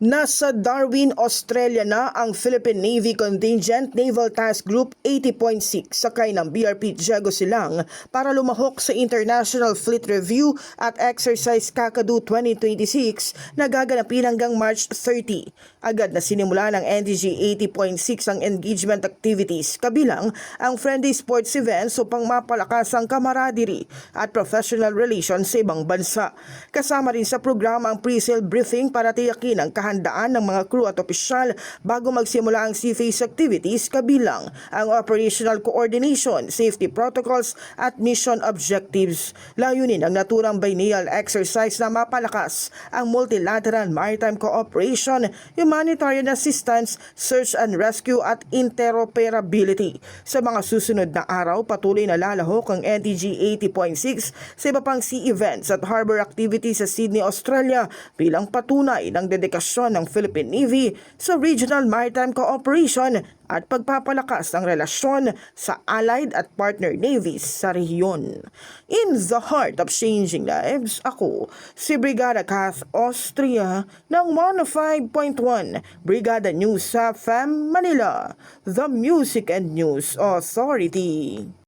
Nasa Darwin, Australia na ang Philippine Navy Contingent Naval Task Group 80.6 sakay ng BRP Diego Silang para lumahok sa International Fleet Review at Exercise Kakadu 2026 na gaganapin hanggang March 30. Agad na sinimula ng NTG 80.6 ang engagement activities kabilang ang friendly sports events upang mapalakas ang camaraderie at professional relations sa ibang bansa. Kasama rin sa programa ang pre-sale briefing para tiyakin ang handaan ng mga crew at opisyal bago magsimula ang seaface activities kabilang ang operational coordination, safety protocols at mission objectives. Layunin ang naturang biennial exercise na mapalakas ang multilateral maritime cooperation, humanitarian assistance, search and rescue at interoperability. Sa mga susunod na araw, patuloy na lalahok ang NTG 80.6 sa iba pang sea events at harbor activities sa Sydney, Australia bilang patunay ng dedikasyon ng Philippine Navy sa regional maritime cooperation at pagpapalakas ng relasyon sa allied at partner navies sa rehiyon. In the heart of changing lives, ako si Brigada Kath Austria ng 105.1 Brigada News sa FM Manila, the Music and News Authority.